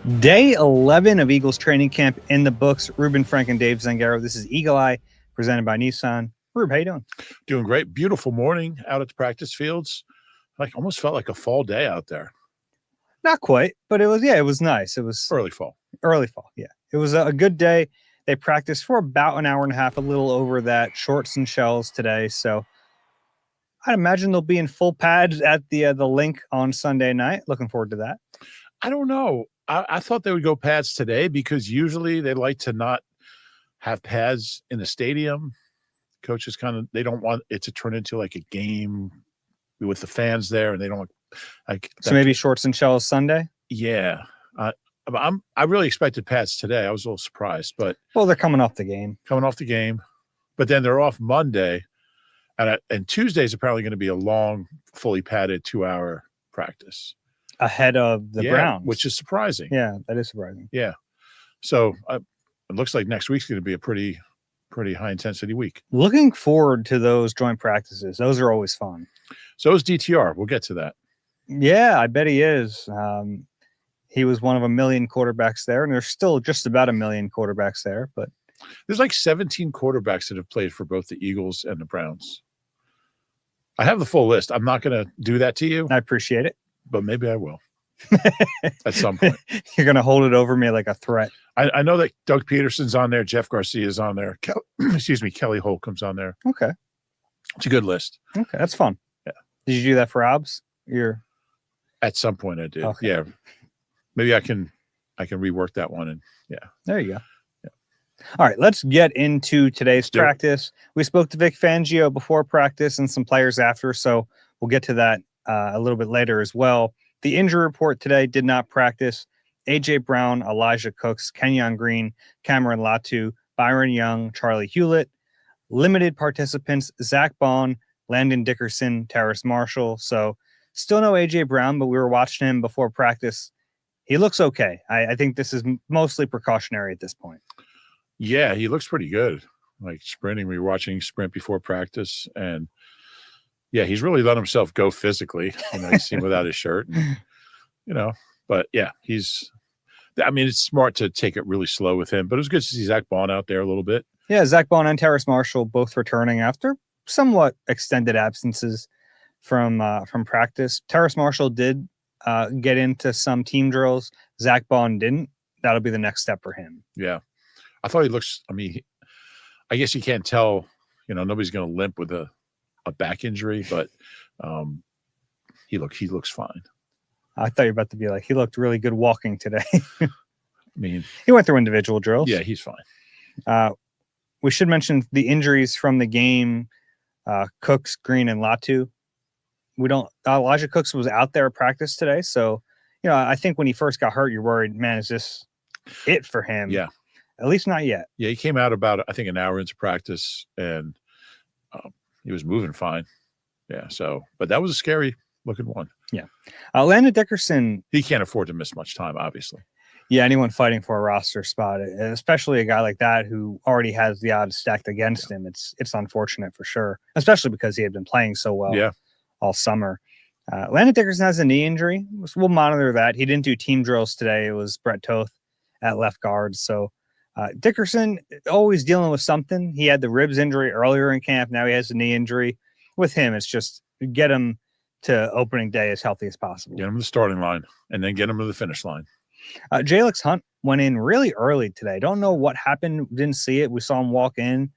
Day 11 of Eagles training camp in the books. Ruben Frank and Dave Zangaro. This is Eagle Eye, presented by Nissan. Rube, how you doing? Doing great. Beautiful morning out at the practice fields. Almost felt like a fall day out there. Not quite, but it was nice. It was early fall. Yeah. It was a good day. They practiced for about an hour and a half, a little over that, shorts and shells today. So I'd imagine they'll be in full pads at the link on Sunday night. Looking forward to that. I don't know. I thought they would go pads today because usually they like to not have pads in the stadium. Coaches they don't want it to turn into like a game with the fans there, and they don't like. So maybe shorts and shells Sunday. Yeah, I really expected pads today. I was a little surprised, but they're coming off the game. But then they're off Monday, and Tuesday's apparently going to be a long, fully padded 2-hour practice ahead of the Browns, which is surprising. Yeah, that is surprising. Yeah, so it looks like next week's going to be a pretty high intensity week. Looking forward to those joint practices. Those are always fun. So is DTR. We'll get to that. Yeah, I bet he is. He was one of a million quarterbacks there, and there's still just about a million quarterbacks there. But there's like 17 quarterbacks that have played for both the Eagles and the Browns. I have the full list. I'm not going to do that to you. I appreciate it, but maybe I will at some point. You're going to hold it over me like a threat. I know that Doug Peterson's on there. Jeff Garcia's on there. Kelly Holcomb's on there. Okay. It's a good list. Okay, that's fun. Yeah. Did you do that for OBS? At some point I did. Okay. Yeah. Maybe I can rework that one. And yeah. There you go. Yeah. All right, let's get into today's practice. We spoke to Vic Fangio before practice and some players after, so we'll get to that a little bit later as well. The injury report today: did not practice A.J. Brown, Elijah Cooks, Kenyon Green, Cameron Latu, Byron Young, Charlie Hewlett. Limited participants: Zach Bond, Landon Dickerson, Terrace Marshall. So still no A.J. Brown, but we were watching him before practice. He looks okay. I think this is mostly precautionary at this point. Yeah, he looks pretty good. Like sprinting, we were watching sprint before practice, and yeah, he's really let himself go physically. You see him without his shirt, but yeah, it's smart to take it really slow with him, but it was good to see Zach Bond out there a little bit. Yeah, Zach Bond and Terrace Marshall both returning after somewhat extended absences from practice. Terrace Marshall did get into some team drills. Zach Bond didn't. That'll be the next step for him. Yeah. I thought he looks, I guess you can't tell, nobody's going to limp with a back injury, but he looks fine. I thought you were about to be like, he looked really good walking today. He went through individual drills. Yeah, he's fine. We should mention the injuries from the game. Cooks, Green, and Latu. Elijah Cooks was out there at practice today. So, I think when he first got hurt, you're worried, man, is this it for him? Yeah. At least not yet. Yeah, he came out about, I think, an hour into practice, and he was moving fine. Yeah, but that was a scary looking one. Yeah. Landon Dickerson. He can't afford to miss much time, obviously. Yeah, anyone fighting for a roster spot, especially a guy like that who already has the odds stacked against him, it's unfortunate for sure, especially because he had been playing so well all summer. Landon Dickerson has a knee injury. We'll monitor that. He didn't do team drills today. It was Brett Toth at left guard. So Dickerson always dealing with something. He had the ribs injury earlier in camp. Now he has a knee injury. With him, it's just get him to opening day as healthy as possible. Get him to the starting line and then get him to the finish line. Jalix Hunt went in really early today. Don't know what happened. Didn't see it. We saw him walk in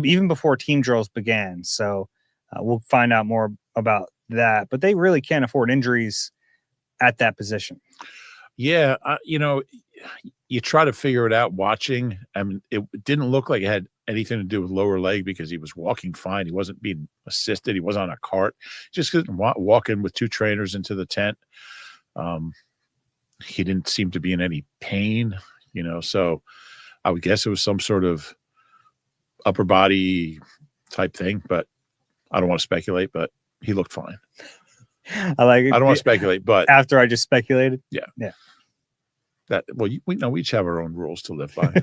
even before team drills began. So we'll find out more about that. But they really can't afford injuries at that position. Yeah, you try to figure it out watching. It didn't look like it had anything to do with lower leg because he was walking fine. He wasn't being assisted. He wasn't on a cart. Just couldn't walk in with two trainers into the tent. He didn't seem to be in any pain, so I would guess it was some sort of upper body type thing, but I don't want to speculate, but he looked fine. I like it. I don't want to speculate, but after I just speculated. Yeah. We each have our own rules to live by.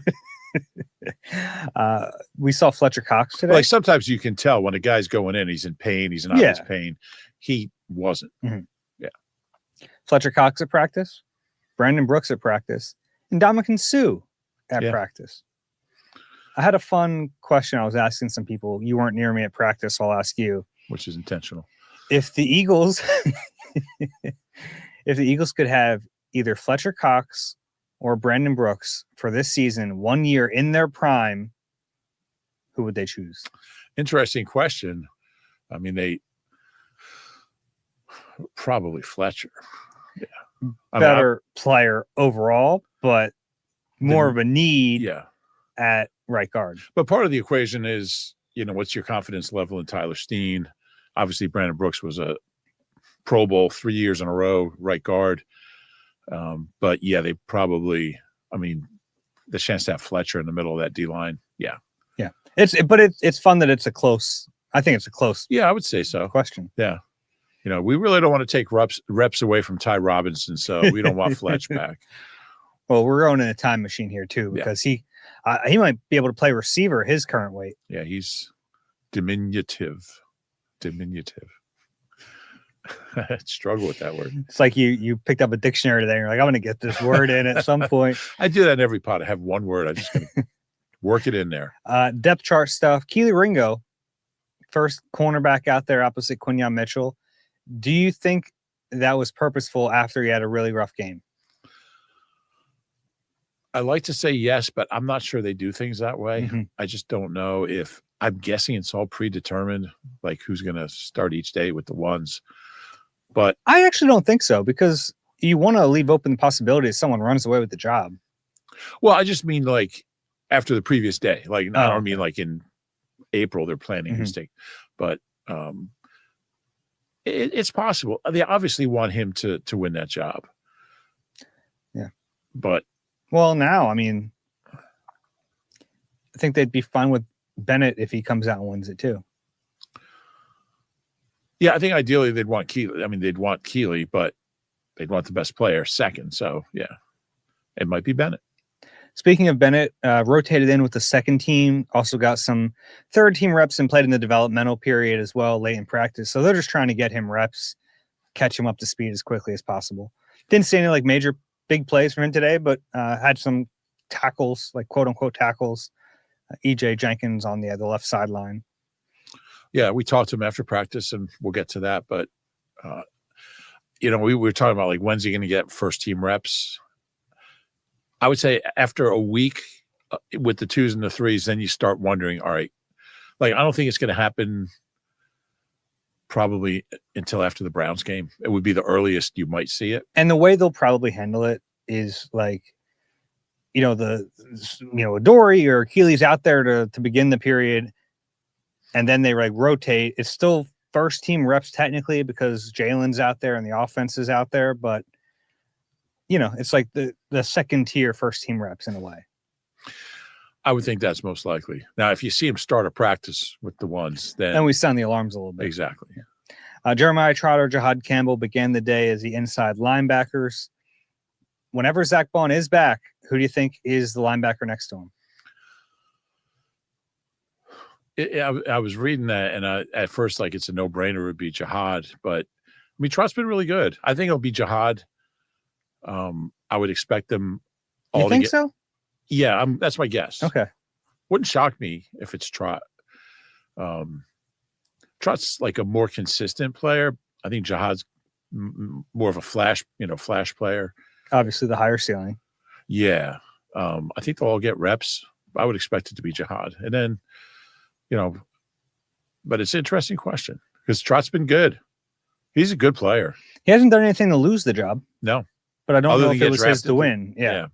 We saw Fletcher Cox today. Like sometimes you can tell when a guy's going in, he's in pain. He's in obvious pain. He wasn't. Mm-hmm. Yeah. Fletcher Cox at practice? Brandon Brooks at practice, and Ndamukong Suh at practice. I had a fun question I was asking some people. You weren't near me at practice, so I'll ask you. Which is intentional. If the Eagles could have either Fletcher Cox or Brandon Brooks for this season, 1 year in their prime, who would they choose? Interesting question. I mean, they probably Fletcher. Yeah. Better player overall, but more of a need at right guard. But part of the equation is, what's your confidence level in Tyler Steen? Obviously, Brandon Brooks was a Pro Bowl 3 years in a row, right guard. But yeah, they probably, the chance to have Fletcher in the middle of that D line. Yeah. Yeah. It's fun that it's a close. I think it's a close. Yeah, I would say so. Question. Yeah. We really don't want to take reps away from Ty Robinson, so we don't want Fletch back. Well, we're going in a time machine here too, because he might be able to play receiver his current weight. Yeah, he's diminutive. I struggle with that word. It's like you picked up a dictionary today and you're like, I'm going to get this word in at some point. I do that in every pod. I have one word. I'm just going to work it in there. Depth chart stuff. Keely Ringo, first cornerback out there opposite Quinyon Mitchell. Do you think that was purposeful after he had a really rough game? I like to say yes, but I'm not sure they do things that way. Mm-hmm. I just don't know if – I'm guessing it's all predetermined, like who's going to start each day with the ones. But I actually don't think so, because you want to leave open the possibility that someone runs away with the job. Well, I just mean like after the previous day. Like, I don't mean like in April they're planning who's taking. But it's possible. They obviously want him to win that job. Yeah. But well, now, I think they'd be fine with Bennett if he comes out and wins it too. Yeah, I think ideally they'd want Keely. They'd want Keely, but they'd want the best player second. So, yeah, it might be Bennett. Speaking of Bennett, rotated in with the second team, also got some third team reps and played in the developmental period as well late in practice. So they're just trying to get him reps, catch him up to speed as quickly as possible. Didn't see any major big plays from him today, but had some tackles, quote unquote tackles. EJ Jenkins on the left sideline. Yeah, we talked to him after practice, and we'll get to that. But, we were talking about, when's he going to get first-team reps? I would say after a week with the 2s and the 3s, then you start wondering, all right, I don't think it's going to happen probably until after the Browns game. It would be the earliest you might see it. And the way they'll probably handle it is Dory or Keely's out there to begin the period, and then they rotate. It's still first team reps technically because Jalen's out there and the offense is out there, but it's like the second tier first team reps in a way. I would think that's most likely. Now, if you see him start a practice with the ones, then we sound the alarms a little bit. Exactly. Jeremiah Trotter, Jahad Campbell began the day as the inside linebackers. Whenever Zach Bond is back, who do you think is the linebacker next to him? I was reading that, and at first, it's a no-brainer would be Jahad. But, Trott's been really good. I think it'll be Jahad. I would expect them all you think so? Yeah, that's my guess. Okay. Wouldn't shock me if it's Trott. Trott's a more consistent player. I think Jahad's more of a flash player. Obviously, the higher ceiling. Yeah. I think they'll all get reps. I would expect it to be Jahad. And then, but it's an interesting question because Trott's been good. He's a good player. He hasn't done anything to lose the job. No. But I don't know if it was his to win. Yeah.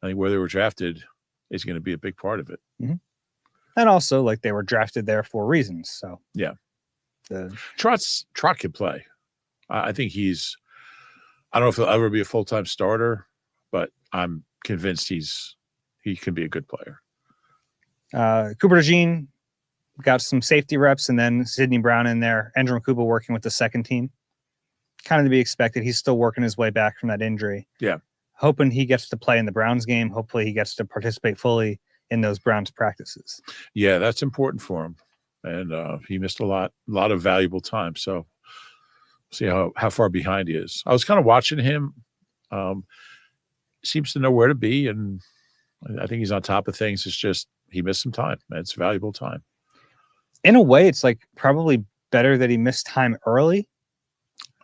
I think where they were drafted is going to be a big part of it. Mm-hmm. And also, they were drafted there for reasons. So, yeah. Trott can play. I think I don't know if he'll ever be a full-time starter, but I'm convinced he can be a good player. Cooper DeJean got some safety reps, and then Sidney Brown in there. Andrew Cooper working with the second team. Kind of to be expected. He's still working his way back from that injury. Yeah. Hoping he gets to play in the Browns game. Hopefully he gets to participate fully in those Browns practices. Yeah, that's important for him. And he missed a lot of valuable time. So see how far behind he is. I was kind of watching him. seems to know where to be, and I think he's on top of things. It's just he missed some time. It's valuable time. In a way, it's like probably better that he missed time early.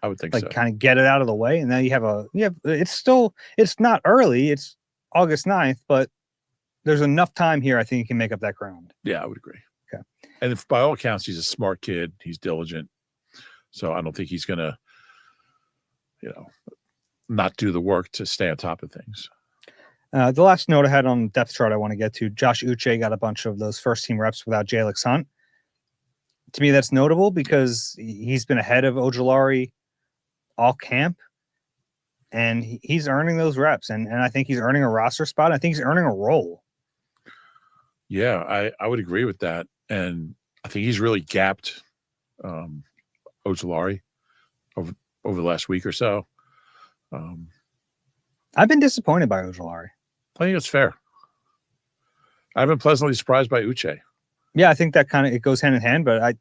I would think like so. Kind of get it out of the way, and then you have it's not early. It's August 9th, but there's enough time here. I think he can make up that ground. Yeah, I would agree. Okay. And if by all accounts, he's a smart kid. He's diligent. So I don't think he's going to, not do the work to stay on top of things. The last note I had on depth chart I want to get to, Josh Uche got a bunch of those first team reps without Jalix Hunt. To me, that's notable because he's been ahead of Ojulari all camp, and he's earning those reps. And I think he's earning a roster spot. I think he's earning a role. Yeah, I would agree with that. And I think he's really gapped Ojulari over the last week or so. I've been disappointed by Ojulari. I think it's fair. I've been pleasantly surprised by Uche. Yeah, I think that it goes hand in hand. But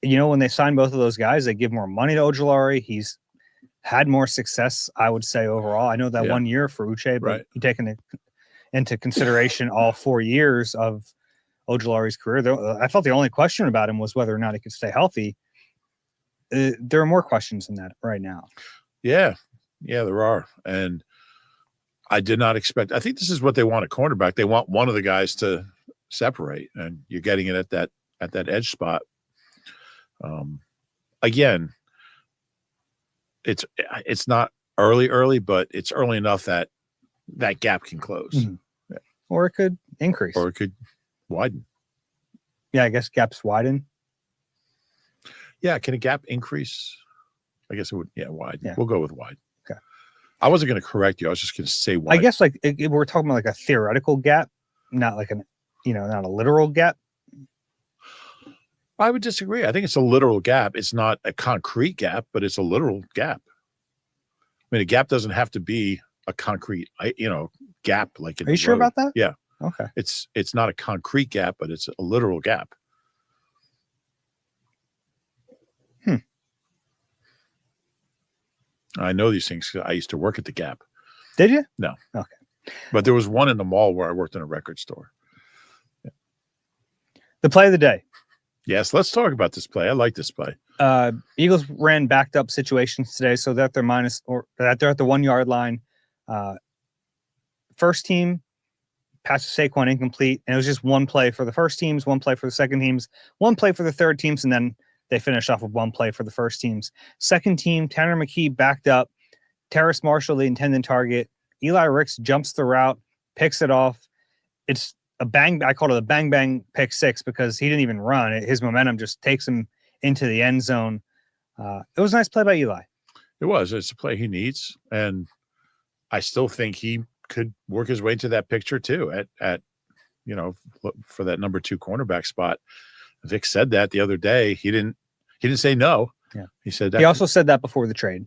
when they sign both of those guys, they give more money to Ojulari. He's had more success, I would say, overall. I know that 1 year for Uche, but right. You take into consideration all 4 years of Ojulari's career. I felt the only question about him was whether or not he could stay healthy. There are more questions than that right now. Yeah, there are. And I did not expect – I think this is what they want at cornerback. They want one of the guys to separate, and you're getting it at that edge spot. Again, it's not early, but it's early enough that gap can close. Mm-hmm. Yeah. Or it could increase. Or it could widen. Yeah, I guess gaps widen. Yeah, can a gap increase? I guess it would. Yeah, wide. Yeah. We'll go with wide. Okay. I wasn't going to correct you. I was just going to say wide. I guess we're talking about like a theoretical gap, not like not a literal gap. I would disagree. I think it's a literal gap. It's not a concrete gap, but it's a literal gap. I mean, a gap doesn't have to be a concrete, gap. Like in Are you sure about that? Yeah. Okay. It's not a concrete gap, but it's a literal gap. I know these things because I used to work at the Gap. Did you? No. Okay. But there was one in the mall where I worked in a record store. Yeah. The play of the day. Yes, let's talk about this play. I like this play. Eagles ran backed up situations today, so that they're at the 1 yard line. First team pass to Saquon incomplete, and it was just one play for the first teams, one play for the second teams, one play for the third teams, and then they finished off with one play for the first teams. Second team, Tanner McKee backed up. Terrace Marshall, the intended target. Eli Ricks jumps the route, picks it off. It's a bang. I called it a bang bang pick six because he didn't even run. His momentum just takes him into the end zone. It was a nice play by Eli. It was. It's a play he needs, and I still think he could work his way into that picture too. At for that number 2 cornerback spot. Vic said that the other day. He didn't say no. Yeah, he said that. He also said that before the trade.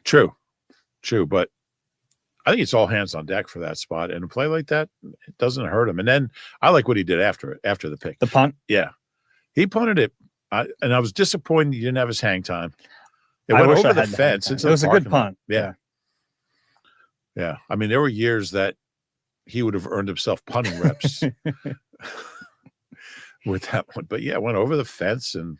True, but I think it's all hands on deck for that spot. And a play like that, it doesn't hurt him. And then I like what he did after the pick. The punt? Yeah. He punted it, and I was disappointed he didn't have his hang time. It went over the fence. It was a good punt. Yeah. I mean, there were years that he would have earned himself punting reps with that one. But, yeah, it went over the fence and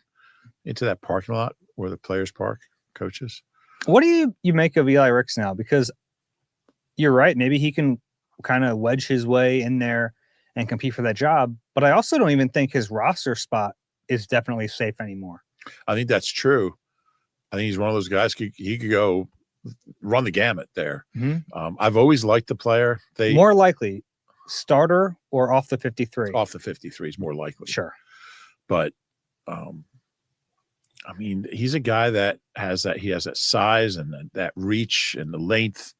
into that parking lot where the players park, coaches. What do you make of Eli Ricks now? Because you're right. Maybe he can kind of wedge his way in there and compete for that job. But I also don't even think his roster spot is definitely safe anymore. I think that's true. I think he's one of those guys. He could go run the gamut there. Mm-hmm. I've always liked the player. More likely starter or off the 53. Off the 53 is more likely. Sure. But, I mean, he's a guy that has that size and that reach and the length.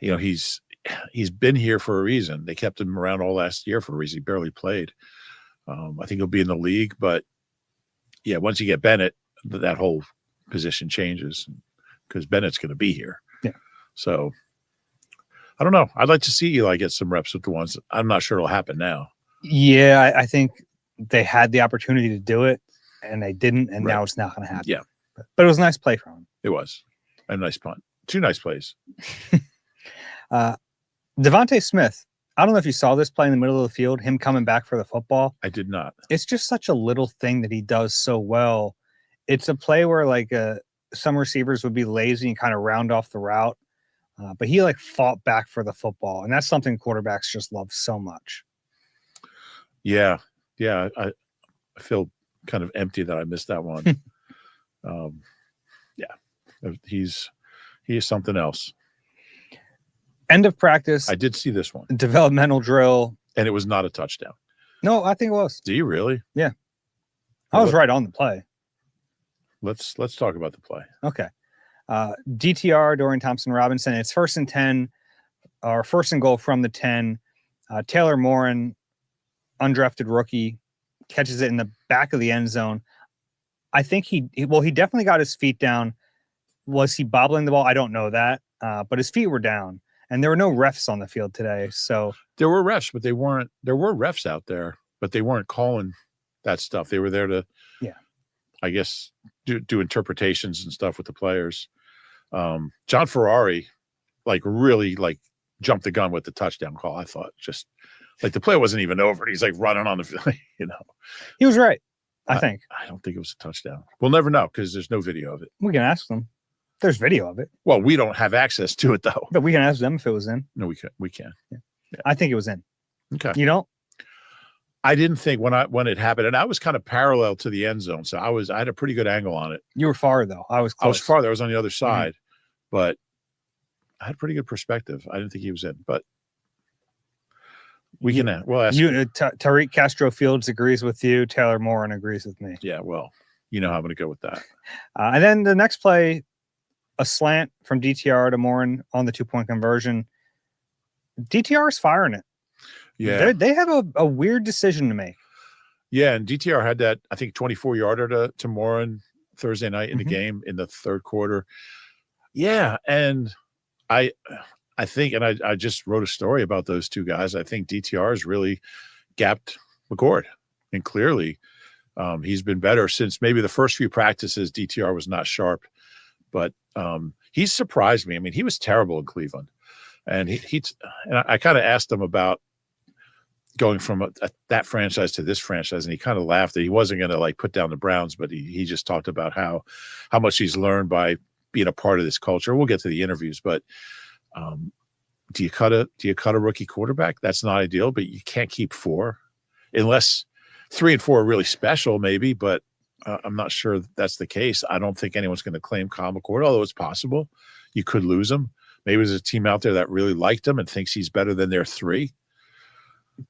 He's been here for a reason. They kept him around all last year for a reason. He barely played. I think he'll be in the league, but yeah, once you get Bennett, that whole position changes because Bennett's going to be here. Yeah. So I don't know. I'd like to see Eli get some reps with the ones. I'm not sure it'll happen now. Yeah, I think they had the opportunity to do it and they didn't, and now it's not going to happen. Yeah. But it was a nice play from him. It was. A nice punt. 2 nice plays. Devonte Smith. I don't know if you saw this play in the middle of the field, him coming back for the football. I did not. It's just such a little thing that he does so well. It's a play where some receivers would be lazy and kind of round off the route. But he fought back for the football. And that's something quarterbacks just love so much. Yeah. Yeah. I feel kind of empty that I missed that one. Yeah. He is something else. End of practice. I did see this one. Developmental drill. And it was not a touchdown. No, I think it was. Do you really? Yeah. I was right on the play. Let's talk about the play. Okay. DTR, Dorian Thompson-Robinson. It's 1st and 10, or 1st and goal from the 10. Taylor Morin, undrafted rookie, catches it in the back of the end zone. I think he definitely got his feet down. Was he bobbling the ball? I don't know that. But his feet were down. And there were no refs on the field today. So there were refs, but they weren't. There were refs out there, but they weren't calling that stuff. They were there to, I guess, do interpretations and stuff with the players. John Ferrari, really jumped the gun with the touchdown call. I thought just the play wasn't even over. He's running on the field. He was right. I think. I don't think it was a touchdown. We'll never know because there's no video of it. We can ask them. There's video of it. Well, we don't have access to it though. But we can ask them if it was in. No, we can. Yeah. I think it was in. Okay. You don't? I didn't think when it happened, and I was kind of parallel to the end zone, so I had a pretty good angle on it. You were far though. I was close. I was farther. I was on the other side, but I had pretty good perspective. I didn't think he was in, but we'll ask you. Tariq Castro Fields agrees with you. Taylor Morin agrees with me. Yeah, well, you know how I'm going to go with that. And then the next play, a slant from DTR to Morin on the 2-point conversion. DTR is firing it. Yeah, they have a weird decision to make. Yeah, and DTR had that, I think, 24-yarder to Morin Thursday night in the game in the 3rd quarter. Yeah, and I think, and I just wrote a story about those two guys. I think DTR has really gapped McCord, and clearly he's been better since maybe the first few practices. DTR was not sharp, but he's surprised me. I mean, he was terrible in Cleveland, and and I kind of asked him about going from that franchise to this franchise, and he kind of laughed that he wasn't going to put down the Browns, but he just talked about how much he's learned by being a part of this culture. We'll get to the interviews, but do you cut a rookie quarterback? That's not ideal, but you can't keep 4 unless 3 and 4 are really special, maybe, but I'm not sure that's the case. I don't think anyone's going to claim Kyle McCord, although it's possible you could lose him. Maybe there's a team out there that really liked him and thinks he's better than their 3.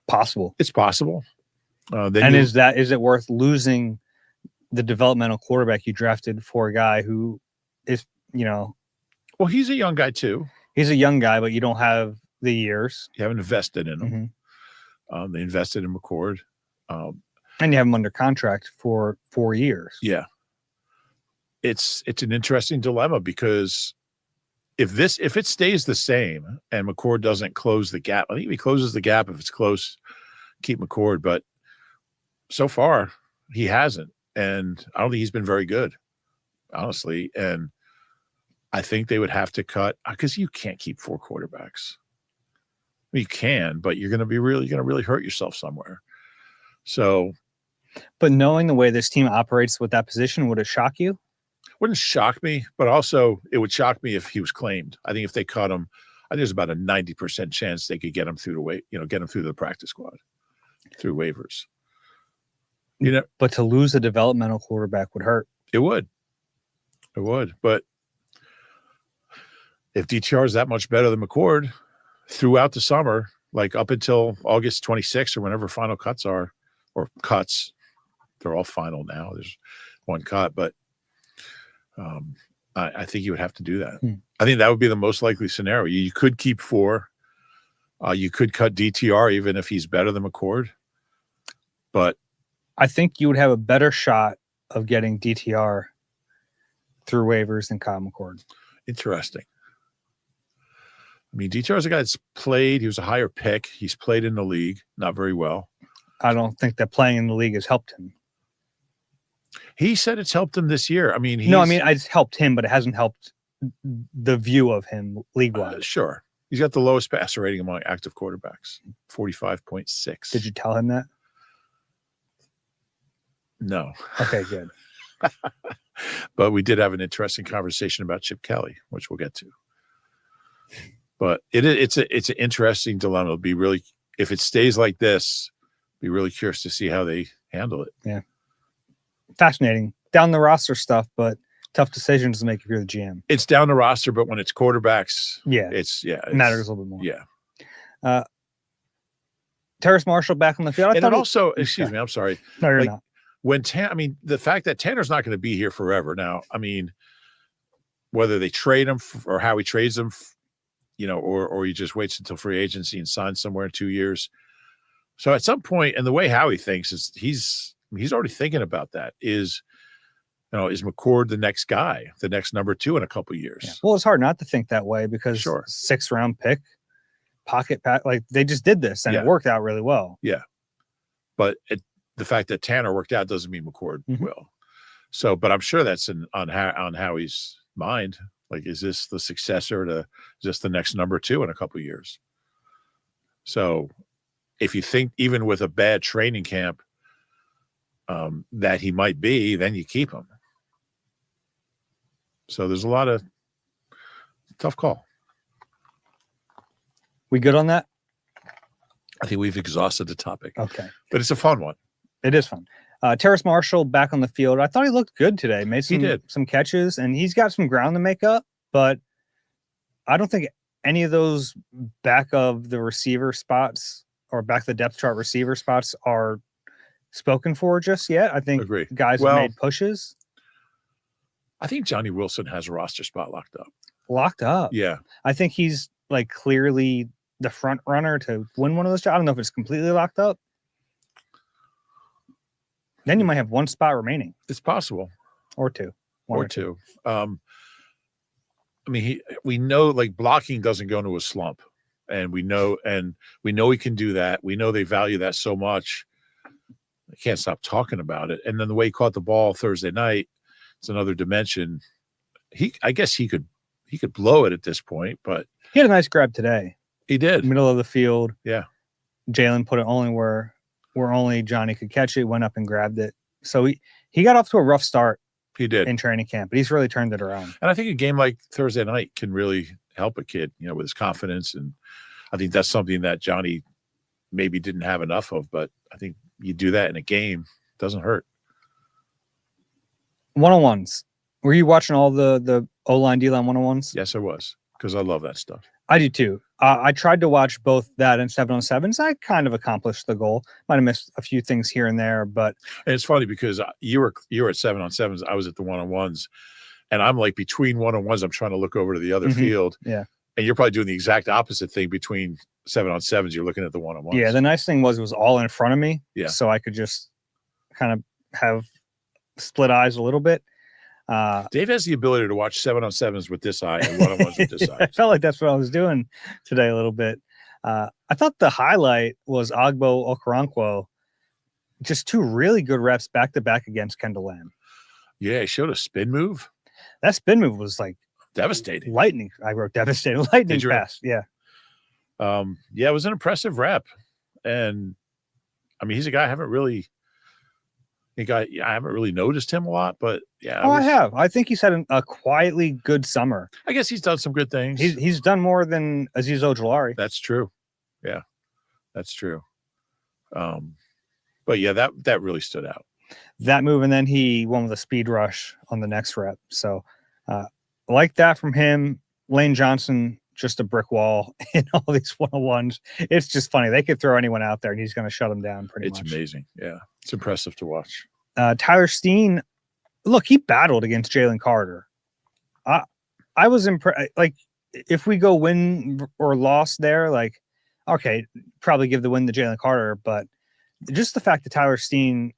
Possible. It's possible. Is it worth losing the developmental quarterback you drafted for a guy who is, well, he's a young guy too. He's a young guy, but you don't have the years. You haven't invested in him. They invested in McCord. And you have him under contract for 4 years. Yeah. It's an interesting dilemma because if it stays the same and McCord doesn't close the gap, I think if he closes the gap, if it's close, keep McCord. But so far, he hasn't. And I don't think he's been very good, honestly. And I think they would have to cut because you can't keep 4 quarterbacks. You can, but you're going to really hurt yourself somewhere. So, but knowing the way this team operates with that position, would it shock you? Wouldn't shock me, but also it would shock me if he was claimed. I think if they cut him, I think there's about a 90% chance they could get him through get him through the practice squad, through waivers. But to lose a developmental quarterback would hurt. It would. But if DTR is that much better than McCord throughout the summer, up until August 26th or whenever final cuts are, or cuts, they're all final now. There's one cut, but I think you would have to do that. I think that would be the most likely scenario. You could keep 4. You could cut DTR even if he's better than McCord. But I think you would have a better shot of getting DTR through waivers than Kyle McCord. Interesting. I mean, DTR is a guy that's played. He was a higher pick. He's played in the league, not very well. I don't think that playing in the league has helped him. He said it's helped him this year. I mean, it's helped him, but it hasn't helped the view of him league-wide. Sure. He's got the lowest passer rating among active quarterbacks, 45.6. Did you tell him that? No. Okay, good. But we did have an interesting conversation about Chip Kelly, which we'll get to. But it's an interesting dilemma. It'll be really, if it stays like this, be really curious to see how they handle it. Yeah. Fascinating. Down the roster stuff, but tough decisions to make if you're the GM. It's down the roster, but when it's quarterbacks, it matters a little bit more. Yeah. Terrace Marshall back on the field. And then also, excuse me, I'm sorry. No, you're not. The fact that Tanner's not going to be here forever now, I mean, whether they trade him or how he trades him, or he just waits until free agency and signs somewhere in 2 years. So at some point, and the way Howie thinks is he's already thinking about that is McCord the next guy, the next number 2 in a couple of years? Yeah. Well, it's hard not to think that way because 6th round pick, pocket pack, like they just did this and it worked out really well. Yeah. But the fact that Tanner worked out doesn't mean McCord will. So, but I'm sure that's on Howie's mind. Like, is this the successor to just the next number 2 in a couple of years? So if you think even with a bad training camp that he might be, then you keep him. So there's a lot of tough call. We good on that? I think we've exhausted the topic. Okay. But it's a fun one. It is fun. Terrace Marshall back on the field. I thought he looked good today. Made some catches, and he's got some ground to make up, but I don't think any of those back of the receiver spots or back the depth chart receiver spots are spoken for just yet. I think guys have made pushes. I think Johnny Wilson has a roster spot locked up. Locked up? Yeah. I think he's like clearly the front runner to win one of those jobs. I don't know if it's completely locked up. Then you might have one spot remaining. It's possible. Or two. Or two. I mean, we know like blocking doesn't go into a slump. And we know he can do that. We know they value that so much. I can't stop talking about it. And then the way he caught the ball Thursday night, it's another dimension. I guess he could blow it at this point, but he had a nice grab today. He did. Middle of the field. Yeah. Jalen put it only where only Johnny could catch it, went up and grabbed it. So he got off to a rough start. He did in training camp, but he's really turned it around. And I think a game like Thursday night can really help a kid, with his confidence. And I think that's something that Johnny maybe didn't have enough of, but I think you do that in a game, it doesn't hurt. One-on-ones. Were you watching all the O-line, D-line one-on-ones? Yes, I was, because I love that stuff. I do too. I tried to watch both that and 7-on-7s. I kind of accomplished the goal. Might have missed a few things here and there, but and it's funny because you were at 7-on-7s. I was at the one-on-ones, and I'm like between one-on-ones. I'm trying to look over to the other field. Yeah, and you're probably doing the exact opposite thing between 7-on-7s. You're looking at the one-on-ones. Yeah, the nice thing was it was all in front of me. Yeah, so I could just kind of have split eyes a little bit. Dave has the ability to watch 7-on-7s with this eye and one-on-ones with this eye. I felt like that's what I was doing today a little bit. I thought the highlight was Agbo Okoronkwo. Just 2 really good reps back-to-back against Kendall Lamb. Yeah, he showed a spin move. That spin move was like devastating. Lightning. I wrote devastating. Lightning fast. Yeah. Yeah, it was an impressive rep. And I mean, he's a guy I haven't really noticed him a lot, but yeah. I have. I think he's had a quietly good summer. I guess he's done some good things. He's done more than Azeez Ojulari. That's true. Yeah, that's true. But yeah, that really stood out. That move, and then he won with a speed rush on the next rep. So like that from him. Lane Johnson, just a brick wall in all these one-on-ones. It's just funny. They could throw anyone out there and he's going to shut them down pretty much. It's amazing. Yeah. It's impressive to watch. Tyler Steen, look, he battled against Jalen Carter. I was impressed. Like, if we go win or loss there, like, okay, probably give the win to Jalen Carter, but just the fact that Tyler Steen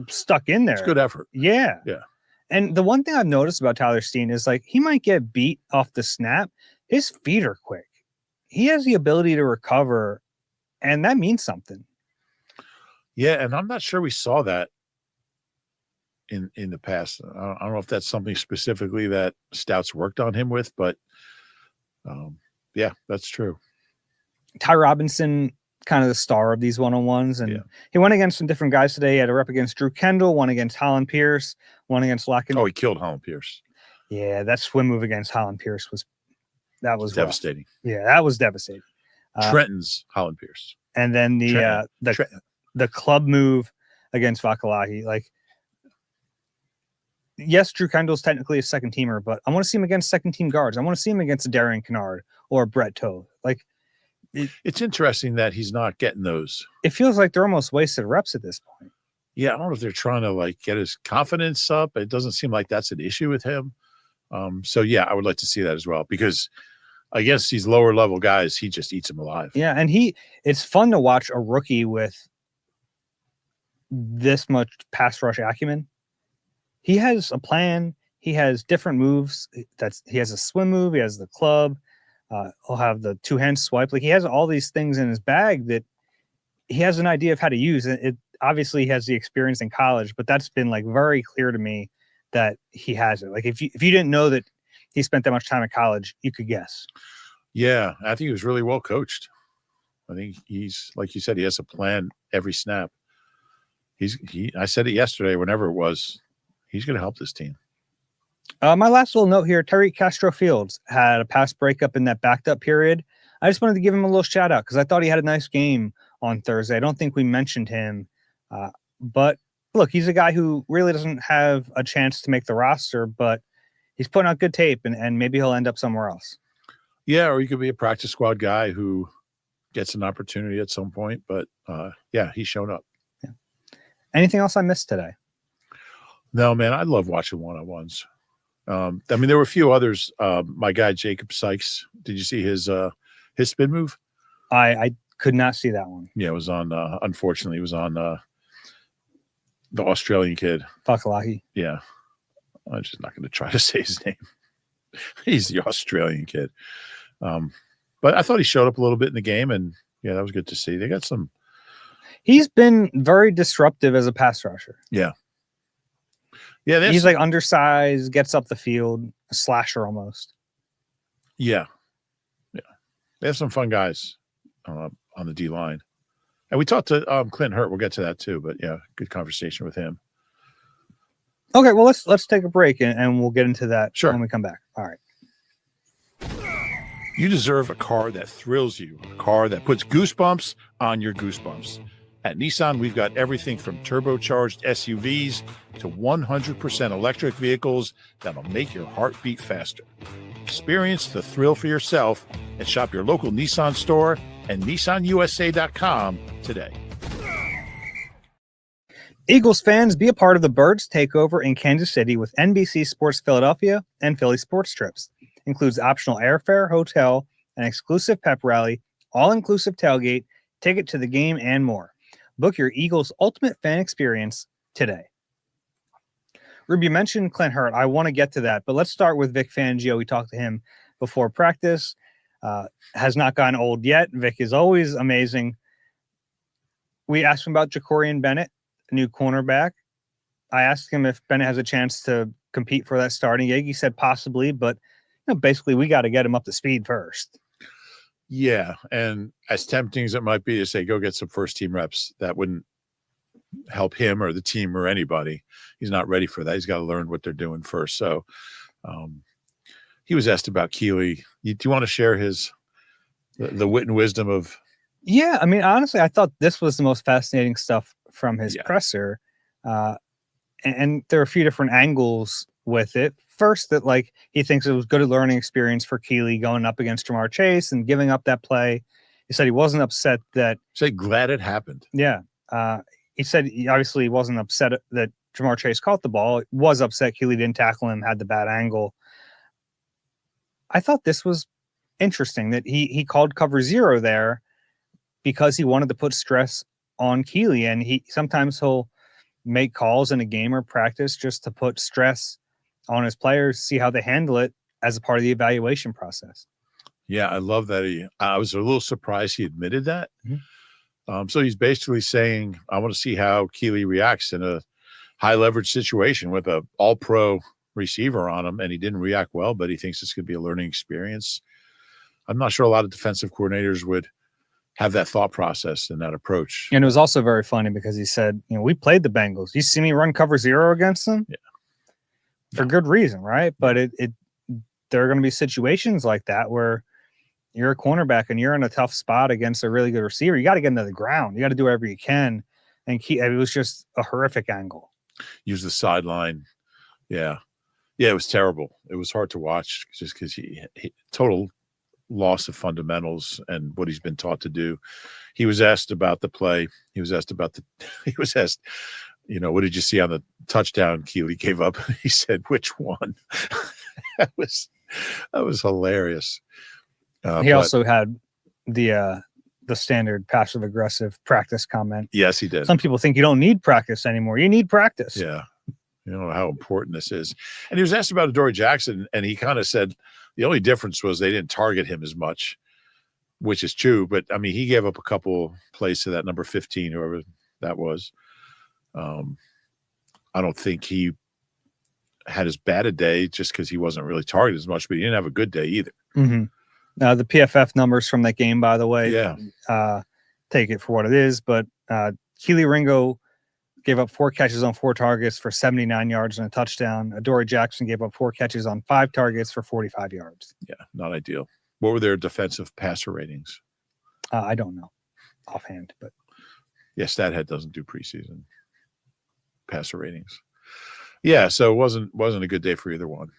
stuck in there. It's good effort. Yeah. Yeah. And the one thing I've noticed about Tyler Steen is like he might get beat off the snap. His feet are quick. He has the ability to recover, and that means something. Yeah, and I'm not sure we saw that in the past. I don't know if that's something specifically that Stout's worked on him with, but yeah, that's true. Ty Robinson, kind of the star of these one-on-ones, and he went against some different guys today. He had a rep against Drew Kendall, one against Holland Pierce, one against Locken. Oh, he killed Holland Pierce. Yeah, that swim move against Holland Pierce was devastating. Rough. Yeah, that was devastating. Trenton's Holland Pierce, and then the club move against Vakalahi. Like, yes, Drew Kendall's technically a second teamer, but I want to see him against second team guards. I want to see him against a Darian Kennard or Brett Toth. Like, it's interesting that he's not getting those. It feels like they're almost wasted reps at this point. Yeah, I don't know if they're trying to like get his confidence up. It doesn't seem like that's an issue with him. So yeah, I would like to see that as well, because against these lower level guys, he just eats them alive. Yeah, and it's fun to watch a rookie with this much pass rush acumen. He has a plan. He has different moves. He has a swim move. He has the club. He'll have the two-hand swipe. Like, he has all these things in his bag that he has an idea of how to use. It obviously he has the experience in college, but that's been like very clear to me that he has it. Like, if you didn't know that he spent that much time at college, you could guess. Yeah, I think he was really well coached. I think he's, like you said, he has a plan every snap. I said it yesterday, whenever it was, he's going to help this team. My last little note here, Tariq Castro Fields had a pass breakup in that backed up period. I just wanted to give him a little shout out because I thought he had a nice game on Thursday. I don't think we mentioned him, but look, he's a guy who really doesn't have a chance to make the roster, but he's putting out good tape, and maybe he'll end up somewhere else. Yeah, or he could be a practice squad guy who gets an opportunity at some point, but yeah, he's shown up. Yeah. Anything else I missed today? No, man, I love watching one-on-ones. I mean, there were a few others. My guy, Jacob Sykes, did you see his spin move? I could not see that one. Yeah, it was on, unfortunately, it was on the Australian kid. Vakalahi. Yeah. I'm just not going to try to say his name. He's the Australian kid. But I thought he showed up a little bit in the game, and yeah, that was good to see. They got some. He's been very disruptive as a pass rusher. Yeah. Yeah, he's like undersized, gets up the field, a slasher almost. Yeah. Yeah. They have some fun guys on the D line. And we talked to Clint Hurt. We'll get to that too, but yeah, good conversation with him. Okay, well, let's take a break and we'll get into that when we come back. All right. You deserve a car that thrills you, a car that puts goosebumps on your goosebumps. At Nissan, we've got everything from turbocharged SUVs to 100% electric vehicles that'll make your heart beat faster. Experience the thrill for yourself and shop your local Nissan store and NissanUSA.com today. Eagles fans, be a part of the Birds Takeover in Kansas City with NBC Sports Philadelphia and Philly Sports Trips. Includes optional airfare, hotel, an exclusive pep rally, all-inclusive tailgate, ticket to the game, and more. Book your Eagles ultimate fan experience today. Ruby, you mentioned Clint Hurt. I want to get to that, but let's start with Vic Fangio. We talked to him before practice. Has not gotten old yet. Vic is always amazing. We asked him about Jacorian Bennett, new cornerback. I asked him if Bennett has a chance to compete for that starting gig. He said possibly, but basically we got to get him up to speed first. Yeah, and as tempting as it might be to say, go get some first-team reps, that wouldn't help him or the team or anybody. He's not ready for that. He's got to learn what they're doing first. So he was asked about Keely. Do you want to share the wit and wisdom of? Yeah, I mean, honestly, I thought this was the most fascinating stuff from his presser. And there are a few different angles with it. First, that like he thinks it was good learning experience for Keely going up against Jamar Chase and giving up that play. He said he wasn't upset that. Say glad it happened. Yeah, he said he obviously wasn't upset that Jamar Chase caught the ball. He was upset Keely didn't tackle him, had the bad angle. I thought this was interesting that he called cover 0 there because he wanted to put stress on Keely, and he'll make calls in a game or practice just to put stress on his players, see how they handle it as a part of the evaluation process. Yeah, I love that. I was a little surprised he admitted that. Mm-hmm. So he's basically saying, I want to see how Keely reacts in a high leverage situation with a all pro receiver on him, and he didn't react well, but he thinks it's going to be a learning experience. I'm not sure a lot of defensive coordinators would have that thought process and that approach. And it was also very funny because he said, we played the Bengals. You see me run cover 0 against them? Yeah. For good reason, right? But there are going to be situations like that where you're a cornerback and you're in a tough spot against a really good receiver. You got to get into the ground. You got to do whatever you can. And it was just a horrific angle. Use the sideline. Yeah. Yeah, it was terrible. It was hard to watch just because he total loss of fundamentals and what he's been taught to do. He was asked about the play. He was asked, what did you see on the touchdown Keely gave up? He said, which one? that was hilarious. He also had the standard passive aggressive practice comment. Yes, he did. Some people think you don't need practice anymore. You need practice. Yeah. You don't know how important this is. And he was asked about Adoree Jackson, and he kind of said the only difference was they didn't target him as much, which is true. But, I mean, he gave up a couple plays to that number 15, whoever that was. I don't think he had as bad a day just because he wasn't really targeted as much, but he didn't have a good day either. Mm-hmm. The PFF numbers from that game, by the way, take it for what it is. But Keely Ringo gave up 4 catches on 4 targets for 79 yards and a touchdown. Adoree Jackson gave up 4 catches on 5 targets for 45 yards. Yeah, not ideal. What were their defensive passer ratings? I don't know offhand, but yeah, StatHead doesn't do preseason passer ratings. Yeah, so it wasn't a good day for either one.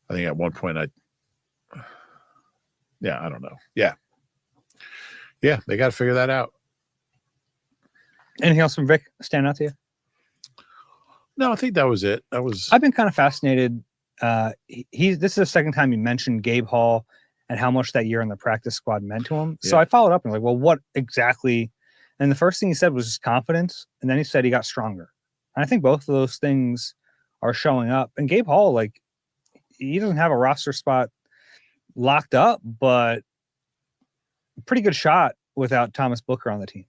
I think at one point I don't know. Yeah, they got to figure that out. Anything else from Vic stand out to you? No, I think that was it. I've been kind of fascinated. This is the second time you mentioned Gabe Hall and how much that year in the practice squad meant to him. Yeah. So I followed up and was like, well, what exactly? And the first thing he said was just confidence. And then he said he got stronger. And I think both of those things are showing up. And Gabe Hall, he doesn't have a roster spot locked up, but pretty good shot without Thomas Booker on the team.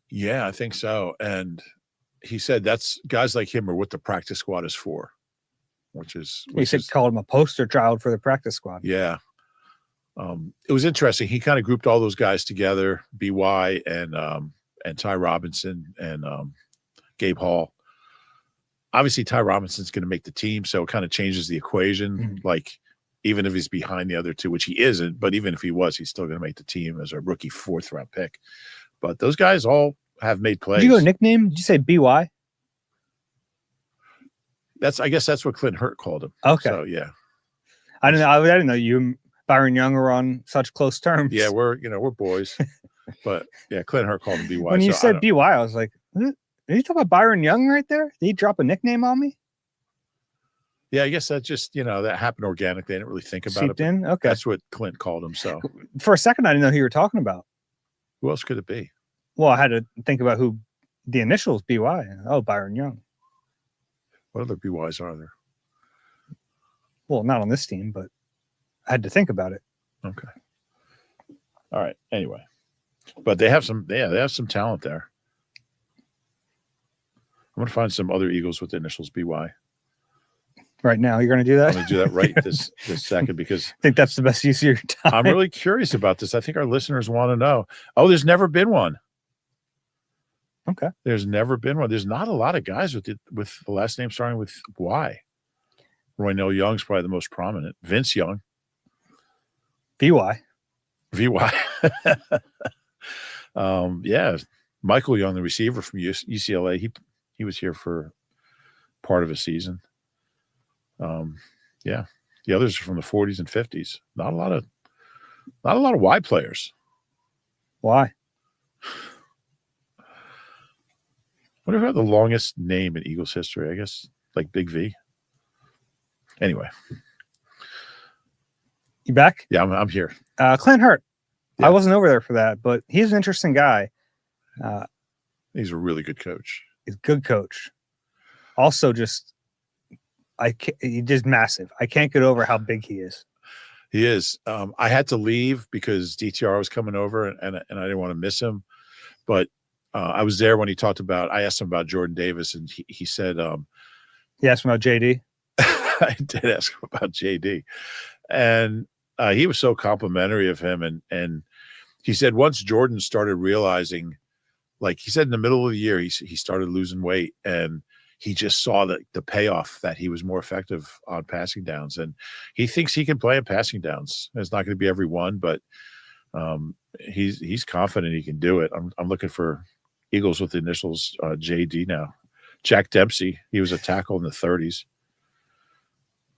Yeah, I think so. And he said that's guys like him are what the practice squad is for, he called him a poster child for the practice squad. Yeah. It was interesting. He kind of grouped all those guys together, BY and Ty Robinson and Gabe Hall. Obviously, Ty Robinson's going to make the team, so it kind of changes the equation. Mm-hmm. Even if he's behind the other two, which he isn't, but even if he was, he's still going to make the team as a rookie 4th round pick. But those guys all have made plays. Did you go nickname? Did you say BY? I guess that's what Clint Hurt called him. Okay. So yeah. I didn't know you and Byron Young were on such close terms. Yeah, we're boys. But yeah, Clint Hurt called him BY. When you said BY, I was like, are you talking about Byron Young right there? Did he drop a nickname on me? Yeah, I guess that just, that happened organically. I didn't really think about Seeped it. In? Okay. That's what Clint called him. So for a second, I didn't know who you were talking about. Who else could it be? Well, I had to think about who the initials BY. Oh, Byron Young. What other BYs are there? Well, not on this team, but I had to think about it. Okay. All right. Anyway, but they have some talent there. I'm going to find some other Eagles with the initials BY. Right now, you're going to do that? I'm going to do that right this second because I think that's the best use of your time. I'm really curious about this. I think our listeners want to know. Oh, there's never been one. Okay. There's never been one. There's not a lot of guys with the last name starting with Y. Roynell Young's probably the most prominent. Vince Young. VY. Yeah. Michael Young, the receiver from UCLA. He was here for part of a season. Yeah. The others are from the 40s and 50s. Not a lot of Y players. Why? I wonder who had the longest name in Eagles history. I guess like Big V. Anyway. You back? Yeah, I'm here. Clint Hurt. Yeah. I wasn't over there for that, but he's an interesting guy. He's a really good coach. He's a good coach. Also, he's just massive. I can't get over how big he is. He is. I had to leave because DTR was coming over, and I didn't want to miss him. But I was there when he talked about. I asked him about Jordan Davis, and he said, he asked him about JD. I did ask him about JD, and he was so complimentary of him, and he said once Jordan started realizing, like he said, in the middle of the year, he started losing weight, and he just saw the payoff that he was more effective on passing downs, and he thinks he can play in passing downs. It's not going to be every one, but he's confident he can do it. I'm looking for Eagles with the initials JD now. Jack Dempsey, he was a tackle in the 30s.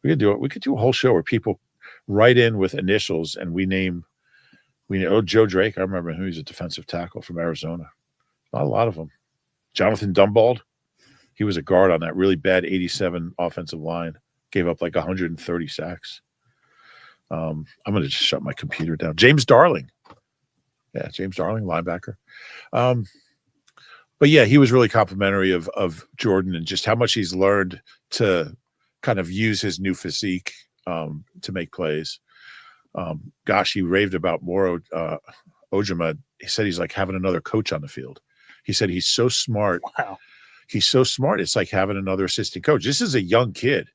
We could do it. We could do a whole show where people write in with initials, and we know Joe Drake. I remember him. He's a defensive tackle from Arizona. Not a lot of them. Jonathan Dumbald. He was a guard on that really bad 87 offensive line. Gave up like 130 sacks. I'm going to just shut my computer down. James Darling. Yeah, James Darling, linebacker. But yeah, he was really complimentary of Jordan and just how much he's learned to kind of use his new physique to make plays. Gosh, he raved about Moro Ojima. He said he's like having another coach on the field. He said he's so smart. Wow. He's so smart. It's like having another assistant coach. This is a young kid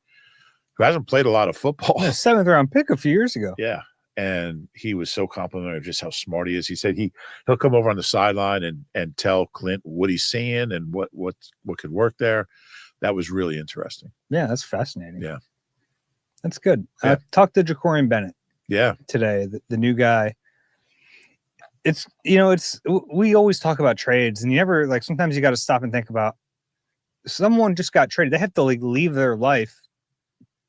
who hasn't played a lot of football. A 7th round pick a few years ago. Yeah. And he was so complimentary of just how smart he is. He said he'll come over on the sideline and tell Clint what he's seeing and what could work there. That was really interesting. Yeah, that's fascinating. Yeah. That's good. Yeah. I talked to Jacorian Bennett. Yeah. Today, the new guy. We always talk about trades, and you never, like, sometimes you got to stop and think about someone just got traded. They have to like leave their life,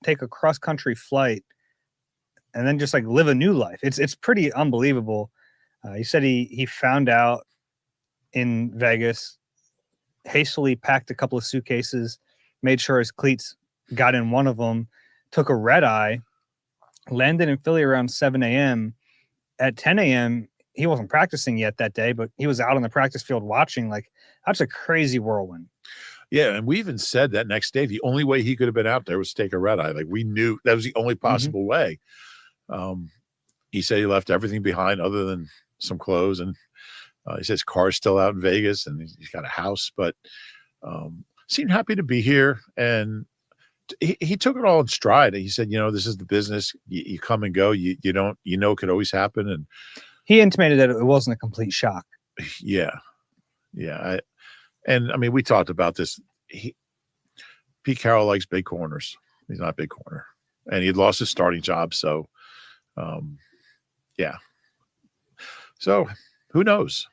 take a cross-country flight, and then just like live a new life. It's pretty unbelievable. He said he found out in Vegas, hastily packed a couple of suitcases, made sure his cleats got in one of them, took a red eye, landed in Philly around 7 a.m. At 10 a.m., he wasn't practicing yet that day, but he was out on the practice field watching. Like, that's a crazy whirlwind. Yeah, and we even said that next day the only way he could have been out there was to take a red eye. Like, we knew that was the only possible way. He said he left everything behind other than some clothes, and he says his car's still out in Vegas, and he's got a house, but seemed happy to be here. And he took it all in stride. He said, this is the business. You come and go. You don't, it could always happen. And he intimated that it wasn't a complete shock. Yeah. Yeah. We talked about this. Pete Carroll likes big corners. He's not a big corner, and he had lost his starting job. So, yeah. So who knows?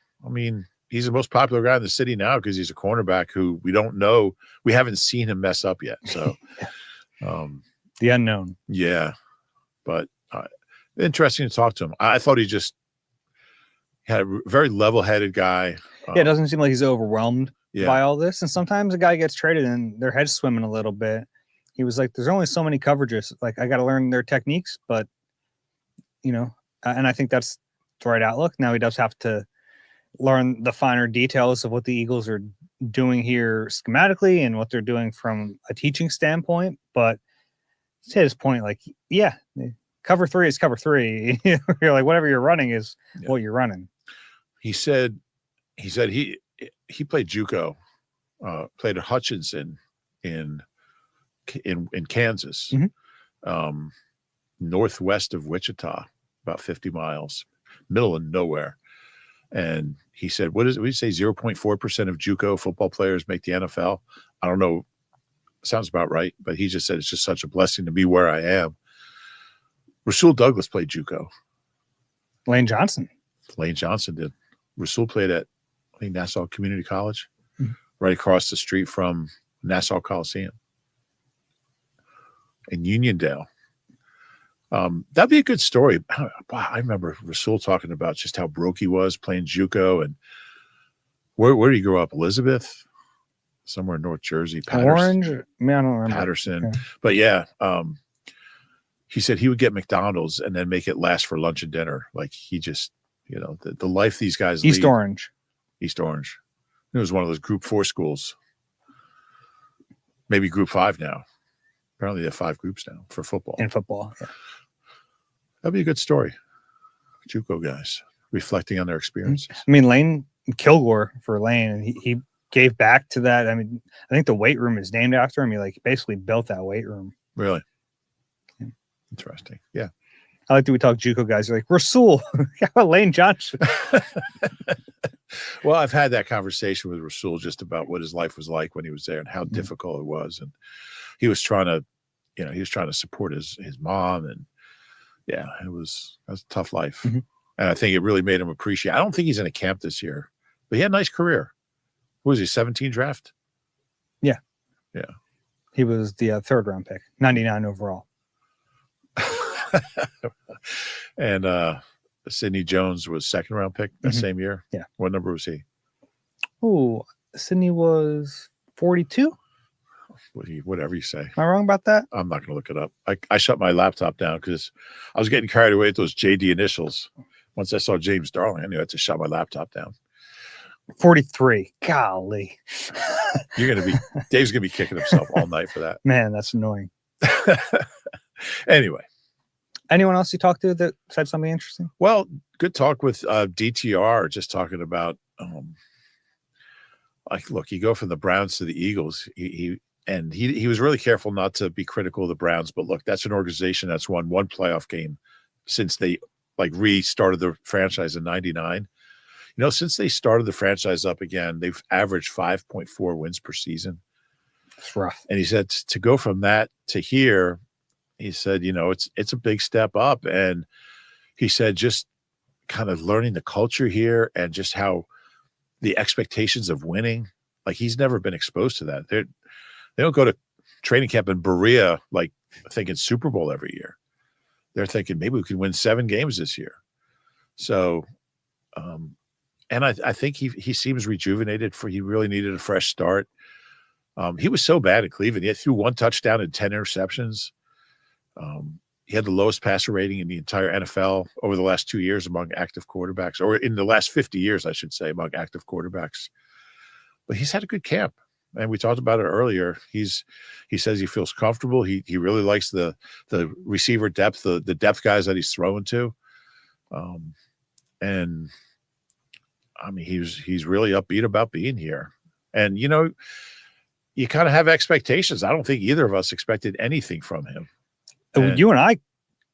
He's the most popular guy in the city now because he's a cornerback who we don't know. We haven't seen him mess up yet. So, the unknown. Yeah. But interesting to talk to him. I thought he just had a very level-headed guy. It doesn't seem like he's overwhelmed Yeah. by all this. And sometimes a guy gets traded and their head's swimming a little bit. He was like, there's only so many coverages. Like, I got to learn their techniques, but, and I think that's the right outlook. Now he does have to learn the finer details of what the Eagles are doing here schematically and what they're doing from a teaching standpoint. But to his point, like, yeah, cover 3 is cover 3. You're like, whatever you're running is what you're running. He said he played JUCO, played at Hutchinson in Kansas, northwest of Wichita, about 50 miles, middle of nowhere. And he said, what do you say, 0.4% of JUCO football players make the NFL? I don't know. Sounds about right. But he just said it's just such a blessing to be where I am. Ruel Douglas played JUCO. Lane Johnson did. Ruel played at, I think, Nassau Community College, right across the street from Nassau Coliseum in Uniondale. That'd be a good story. I remember Ruel talking about just how broke he was playing JUCO. And where did he grow up? Elizabeth? Somewhere in North Jersey. Patterson. Orange? I don't remember. Patterson. Yeah. But yeah, he said he would get McDonald's and then make it last for lunch and dinner. Like, he just, the life these guys East lead. Orange. It was one of those Group 4 schools. Maybe Group 5 now. Apparently they have 5 groups now for football. In football, yeah. That'd be a good story. JUCO guys reflecting on their experiences. Lane Kilgore for Lane, and he gave back to that. I mean, I think the weight room is named after him. He like basically built that weight room. Really? Yeah. Interesting. Yeah. I like that we talk JUCO guys. You're like, Rasul, how about Lane Johnson? Well, I've had that conversation with Rasul just about what his life was like when he was there and how difficult it was. And he was trying to support his mom. And yeah, that was a tough life. Mm-hmm. And I think it really made him appreciate. I don't think he's in a camp this year, but he had a nice career. What was he, 17 draft? Yeah. Yeah. He was the 3rd round pick, 99 overall. And Sidney Jones was 2nd round pick that same year. Yeah. What number was he? Oh, Sidney was 42. Whatever you say. Am I wrong about that? I'm not going to look it up. I shut my laptop down because I was getting carried away with those JD initials. Once I saw James Darling, I knew I had to shut my laptop down. 43. Golly. Dave's going to be kicking himself all night for that. Man, that's annoying. Anyway. Anyone else you talked to that said something interesting? Well, good talk with DTR, just talking about, look, you go from the Browns to the Eagles. He was really careful not to be critical of the Browns, but look, that's an organization that's won one playoff game since they restarted the franchise in 99. Since they started the franchise up again, they've averaged 5.4 wins per season. It's rough. And he said to go from that to here, he said, it's a big step up. And he said, just kind of learning the culture here and just how the expectations of winning, like he's never been exposed to that. They don't go to training camp in Berea, thinking Super Bowl every year. They're thinking maybe we could win 7 games this year. So, and I think he seems rejuvenated. He really needed a fresh start. He was so bad at Cleveland. He threw 1 touchdown and 10 interceptions. He had the lowest passer rating in the entire NFL over the last 2 years among active quarterbacks, or in the last 50 years, I should say, among active quarterbacks. But he's had a good camp. And we talked about it earlier. He says he feels comfortable. He really likes the receiver depth, the depth guys that he's throwing to. And I mean, he's really upbeat about being here. And, you kind of have expectations. I don't think either of us expected anything from him. And you and I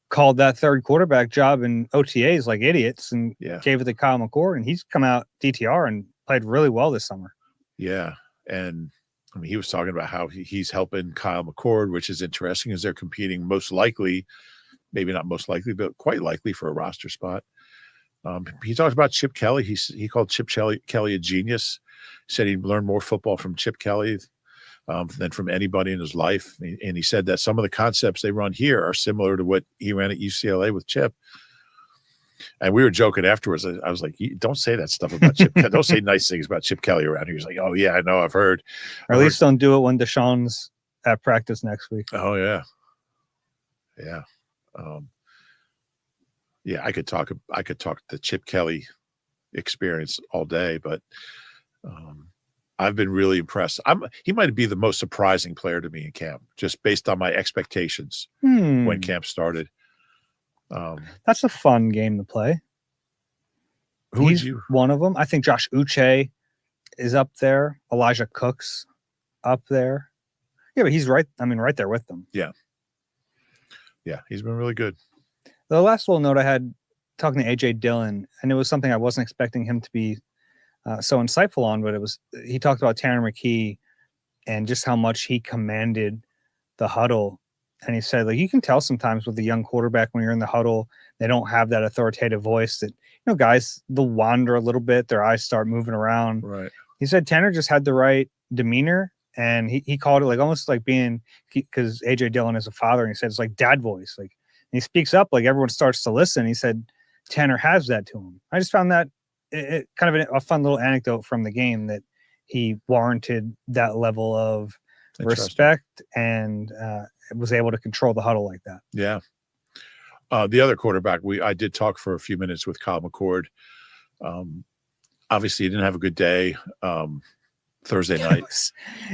called that 3rd quarterback job in OTAs like idiots and gave it to Kyle McCord, and he's come out DTR and played really well this summer. Yeah. And I mean, he was talking about how he's helping Kyle McCord, which is interesting as they're competing most likely, maybe not most likely, but quite likely for a roster spot. He talked about Chip Kelly. He called Chip Kelly a genius. He said he'd learned more football from Chip Kelly than from anybody in his life. And he said that some of the concepts they run here are similar to what he ran at UCLA with Chip. And we were joking afterwards. I was like, don't say that stuff about Chip Kelly. Don't say nice things about Chip Kelly around here. He was like, oh, yeah, I know. I've heard. Or at least don't do it when Deshaun's at practice next week. Oh, yeah. Yeah. Yeah, I could talk the Chip Kelly experience all day, but I've been really impressed. He might be the most surprising player to me in camp, just based on my expectations when camp started. That's a fun game to play. He's one of them. I think Josh Uche is up there. Elijah Cook's up there. Yeah, but he's right there with them. Yeah. Yeah, he's been really good. The last little note I had talking to AJ Dillon, and it was something I wasn't expecting him to be so insightful on, but he talked about Tanner McKee and just how much he commanded the huddle. And he said, you can tell sometimes with a young quarterback when you're in the huddle, they don't have that authoritative voice that, guys, they'll wander a little bit. Their eyes start moving around. Right. He said Tanner just had the right demeanor, and he called it almost like being, because AJ Dillon is a father, and he said it's like dad voice. And he speaks up, everyone starts to listen. He said Tanner has that to him. I just found that it kind of a fun little anecdote from the game that he warranted that level of respect and was able to control the huddle like that. Yeah. The other quarterback, I did talk for a few minutes with Kyle McCord. Obviously, he didn't have a good day Thursday night.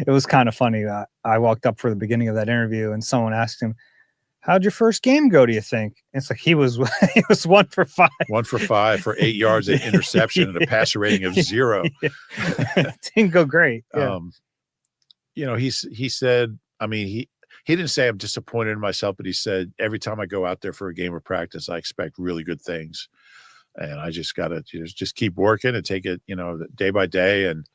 It was kind of funny. I walked up for the beginning of that interview, and someone asked him, How'd your first game go, do you think? It's like he was 1 for 5. 1 for 5 for 8 yards, an interception, and a passer rating of 0. Didn't go great. Yeah. He said, I mean, he didn't say I'm disappointed in myself, but he said every time I go out there for a game of practice, I expect really good things. And I just got to just keep working and take it, day by day and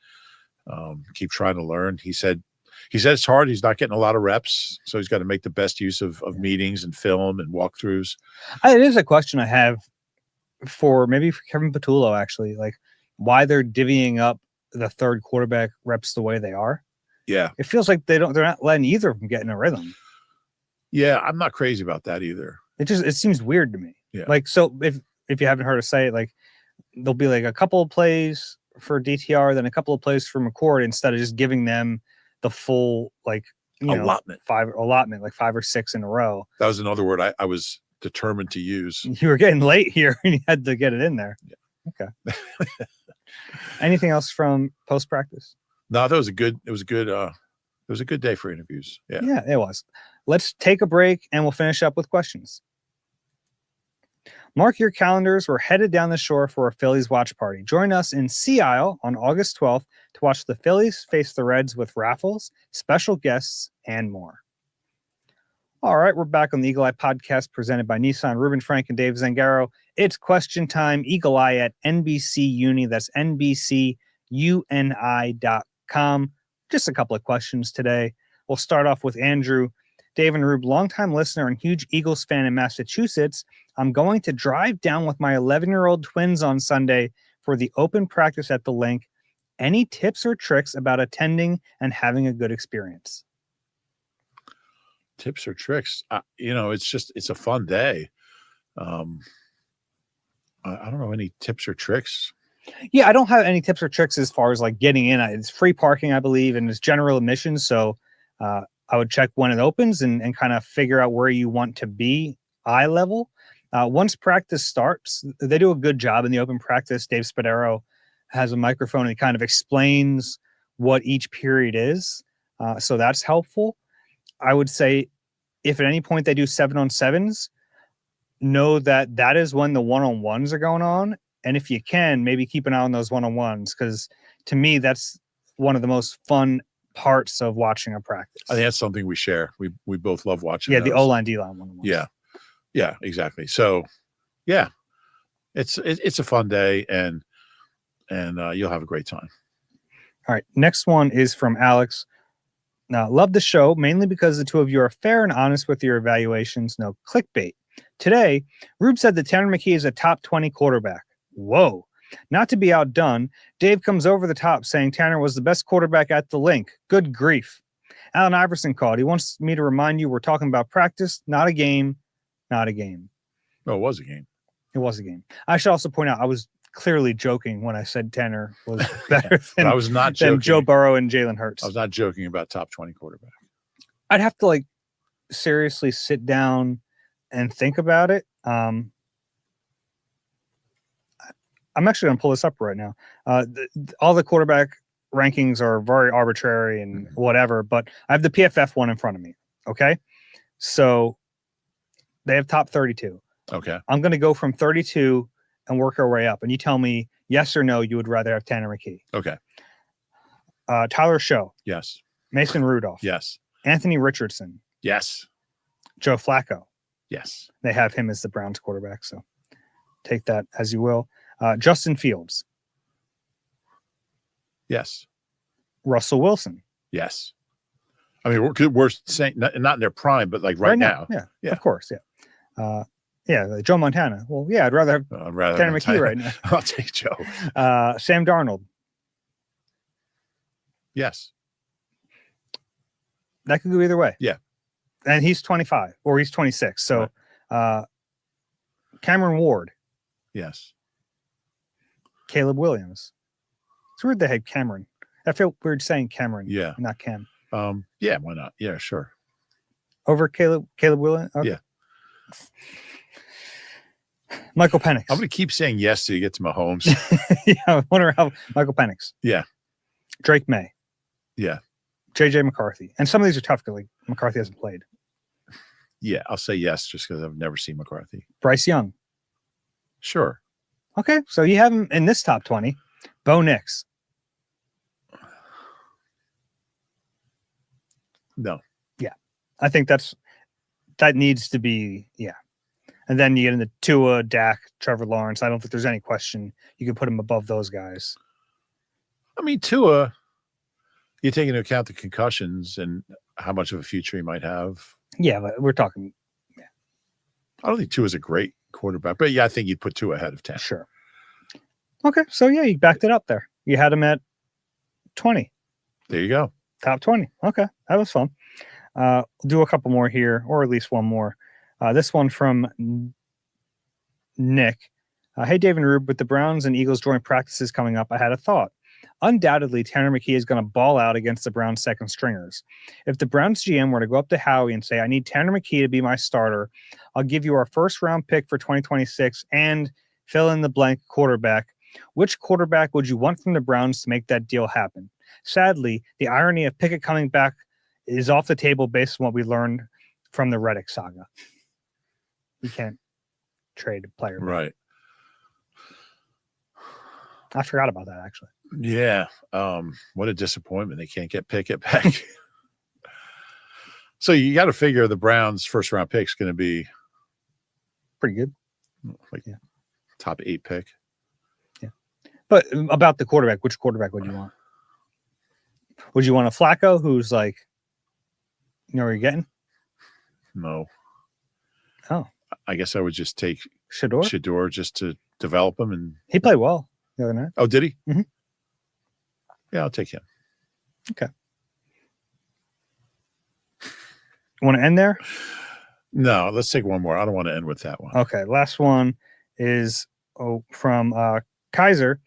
keep trying to learn. He said it's hard. He's not getting a lot of reps, so he's got to make the best use of meetings and film and walkthroughs. It is a question I have for Kevin Patullo, actually, like why they're divvying up the third quarterback reps the way they are. Yeah. It feels like they're not letting either of them get in a rhythm. Yeah, I'm not crazy about that either. It seems weird to me. Yeah. Like, so if you haven't heard us say it, like there'll be like a couple of plays for DTR, then a couple of plays for McCord instead of just giving them the full allotment, like 5 or 6 in a row. That was another word I was determined to use. You were getting late here and you had to get it in there. Yeah. Okay. Anything else from post practice? No, it was a good day for interviews. Yeah, it was. Let's take a break and we'll finish up with questions. Mark your calendars. We're headed down the shore for a Phillies watch party. Join us in Sea Isle on August 12th to watch the Phillies face the Reds with raffles, special guests, and more. All right, we're back on the Eagle Eye podcast presented by Nissan. Ruben Frank and Dave Zangaro. It's question time. Eagle Eye at NBC Uni. That's NBCUNI.com. Just a couple of questions today. We'll start off with Andrew. Dave and Rube, longtime listener and huge Eagles fan in Massachusetts. I'm going to drive down with my 11-year-old twins on Sunday for the open practice at the link. Any tips or tricks about attending and having a good experience? Tips or tricks? It's a fun day. I don't know any tips or tricks. Yeah, I don't have any tips or tricks as far as like getting in. It's free parking, I believe, and it's general admission. So I would check when it opens and kind of figure out where you want to be eye level. Once practice starts, they do a good job in the open practice. Dave Spadaro has a microphone and he kind of explains what each period is. So that's helpful. I would say if at any point they do 7-on-7s, know that is when the 1-on-1s are going on. And if you can, maybe keep an eye on those 1-on-1s, because to me, that's one of the most fun parts of watching a practice. I think that's something we share. We both love watching. Yeah, those. The O-line, D-line 1-on-1s. Yeah, exactly. So, yeah, it's a fun day, and you'll have a great time. All right, next one is from Alex. Now, love the show, mainly because the two of you are fair and honest with your evaluations. No clickbait. Today, Rube said that Tanner McKee is a top 20 quarterback. Whoa. Not to be outdone, Dave comes over the top saying Tanner was the best quarterback at the link. Good grief. Allen Iverson called. He wants me to remind you we're talking about practice, not a game. Not a game. No, it was a game. It was a game. I should also point out I was clearly joking when I said Tanner was better than, I was not joking. Than Joe Burrow and Jalen Hurts. I was not joking about top 20 quarterback. I'd have to seriously sit down and think about it. I'm actually going to pull this up right now. All the quarterback rankings are very arbitrary and whatever, but I have the PFF one in front of me. Okay. So they have top 32. Okay. I'm going to go from 32 and work our way up. And you tell me yes or no, you would rather have Tanner McKee. Okay. Tyler Show. Yes. Mason Rudolph. Yes. Anthony Richardson. Yes. Joe Flacco. Yes. They have him as the Browns quarterback. So take that as you will. Justin Fields. Yes. Russell Wilson. Yes. I mean, we're saying not in their prime, but right now. Yeah, of course. Yeah. Joe Montana. Well, yeah, I'd rather have Tanner McKee right now. I'll take Joe. Sam Darnold. Yes. That could go either way. Yeah. And he's 25 or he's 26. So Cameron Ward. Yes. Caleb Williams. It's weird they had Cameron. I feel weird saying Cameron. Yeah. Not Cam. Yeah, why not? Yeah, sure. Over Caleb Williams? Okay. Yeah. Michael Penix. I'm going to keep saying yes till you get to Mahomes. Yeah, I wonder how Michael Penix. Yeah. Drake May. Yeah. JJ McCarthy. And some of these are tough because McCarthy hasn't played. Yeah, I'll say yes, just because I've never seen McCarthy. Bryce Young. Sure. Okay, so you have him in this top 20. Bo Nix. No. Yeah, I think that needs to be, yeah. And then you get into Tua, Dak, Trevor Lawrence. I don't think there's any question you can put him above those guys. I mean, Tua, you take into account the concussions and how much of a future he might have. Yeah, but we're talking. Yeah. I don't think Tua's a great quarterback, but yeah, I think you'd put Tua ahead of 10. Sure. Okay, so yeah, you backed it up there. You had him at 20. There you go. Top 20. Okay, that was fun. Do a couple more here, or at least one more. This one from Nick. Hey, Dave and Rube, with the Browns and Eagles joint practices coming up, I had a thought. Undoubtedly, Tanner McKee is going to ball out against the Browns' second stringers. If the Browns GM were to go up to Howie and say, I need Tanner McKee to be my starter, I'll give you our first-round pick for 2026 and fill in the blank quarterback. Which quarterback would you want from the Browns to make that deal happen? Sadly, the irony of Pickett coming back is off the table based on what we learned from the Reddick saga. You can't trade a player back. Right. I forgot about that, actually. Yeah. What a disappointment. They can't get Pickett back. So you got to figure the Browns' first-round pick is going to be pretty good. Like top 8 pick. Yeah. But about the quarterback, which quarterback would you want? Would you want a Flacco who's like, you know where you're getting? No. Oh. I guess I would just take Shador just to develop him. And he played well the other night. Oh, did he? Mm-hmm. Yeah, I'll take him. Okay. You want to end there? No, let's take one more. I don't want to end with that one. Okay. Last one is from Kaiser.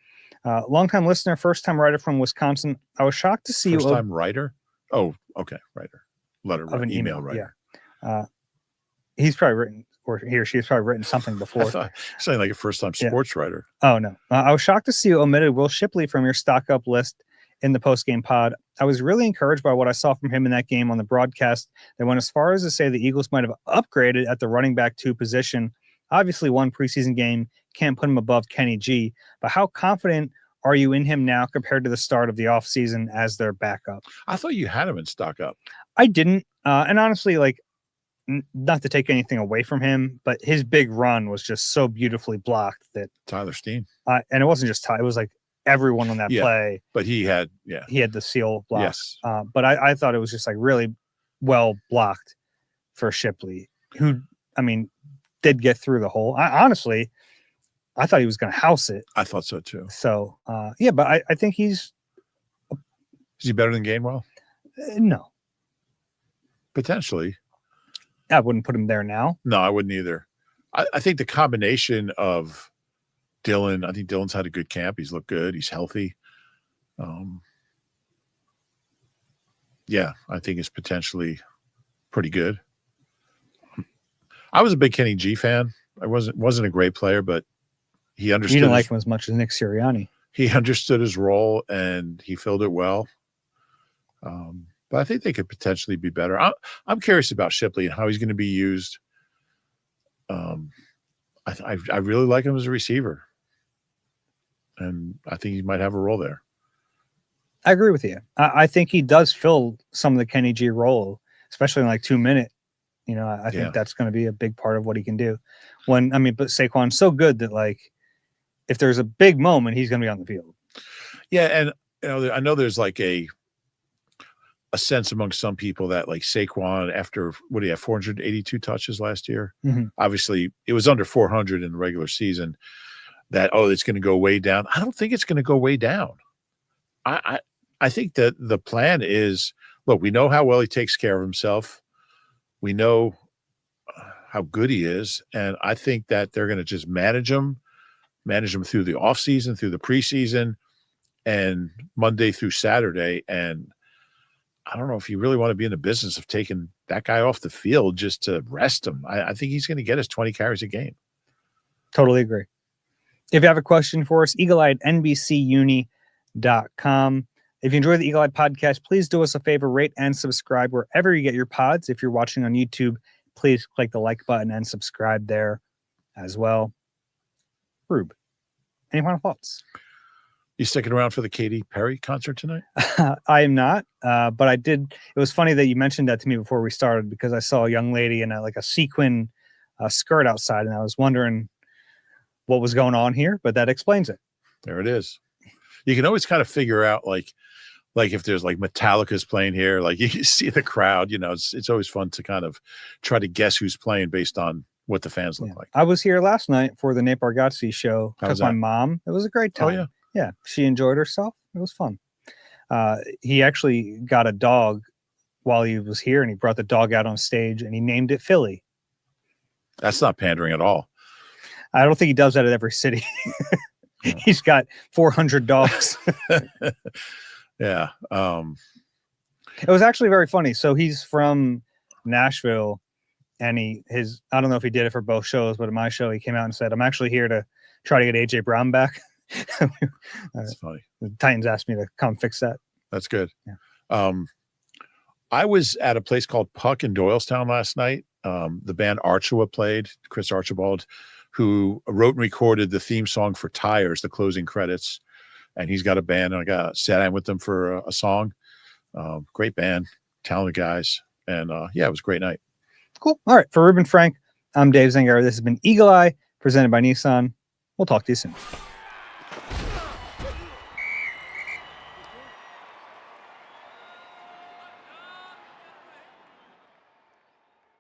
Longtime listener, first-time writer from Wisconsin. I was shocked to see you. First-time writer? Oh, okay. Writer. Letter. Of an email writer. Yeah. He's probably written, or he or she has probably written something before. I thought something like a first-time sports writer. Oh, no. I was shocked to see you omitted Will Shipley from your stock-up list in the post-game pod. I was really encouraged by what I saw from him in that game on the broadcast. They went as far as to say the Eagles might have upgraded at the running back 2 position. Obviously, one preseason game can't put him above Kenny G, but how confident are you in him now compared to the start of the offseason as their backup? I thought you had him in stock up. I didn't. And honestly, like, not to take anything away from him, but his big run was just so beautifully blocked that Tyler Steen. And it wasn't just Ty, it was like everyone on that play. But he had the seal block. Yes. But I thought it was just like really well blocked for Shipley, who, I mean, did get through the hole. Honestly, I thought he was going to house it. I thought so too. So, but I think he's. Is he better than Gainwell? No. Potentially. I wouldn't put him there now. No, I wouldn't either. I think the combination of Dylan, I think Dylan's had a good camp. He's looked good. He's healthy. I think it's potentially pretty good. I was a big Kenny G fan. I wasn't a great player, but he understood. You didn't like him as much as Nick Sirianni. He understood his role and he filled it well. But I think they could potentially be better. I'm curious about Shipley and how he's going to be used. I really like him as a receiver, and I think he might have a role there. I agree with you. I think he does fill some of the Kenny G role, especially in like 2 minute. I think that's going to be a big part of what he can do. But Saquon's so good that like, if there's a big moment, he's going to be on the field. Yeah, and I know there's like a sense among some people that like Saquon, after what do you have, 482 touches last year? Mm-hmm. Obviously, it was under 400 in the regular season. That it's going to go way down. I don't think it's going to go way down. I think that the plan is, look, we know how well he takes care of himself. We know how good he is, and I think that they're going to just manage him through the offseason, through the preseason, and Monday through Saturday. And I don't know if you really want to be in the business of taking that guy off the field just to rest him. I think he's going to get his 20 carries a game. Totally agree. If you have a question for us, eagleeye@nbcuni.com. If you enjoy the Eagle Eye podcast, please do us a favor, rate and subscribe wherever you get your pods. If you're watching on YouTube, please click the like button and subscribe there as well. Rube, any final thoughts? You sticking around for the Katy Perry concert tonight? I am not, but I did. It was funny that you mentioned that to me before we started, because I saw a young lady in a sequin skirt outside, and I was wondering what was going on here, but that explains it. There it is. You can always kind of figure out like if there's like Metallica's playing here, like you see the crowd, it's always fun to kind of try to guess who's playing based on what the fans look like. I was here last night for the Nate Bargatze show. How was Took my that? mom. It was a great time. Oh, yeah. Yeah, she enjoyed herself. It was fun. He actually got a dog while he was here, and he brought the dog out on stage, and he named it Philly. That's not pandering at all. I don't think he does that at every city. He's got 400 dogs. Yeah. It was actually very funny. So he's from Nashville, and I don't know if he did it for both shows, but at my show, he came out and said, "I'm actually here to try to get AJ Brown back." That's funny. The Titans asked me to come fix that. That's good. Yeah. I was at a place called Puck in Doylestown last night. The band Archua played, Chris Archibald, who wrote and recorded the theme song for Tires, the closing credits. And he's got a band, and I got sat in with them for a song. Great band, talented guys. And it was a great night. Cool. All right. For Ruben Frank, I'm Dave Zangaro. This has been Eagle Eye, presented by Nissan. We'll talk to you soon.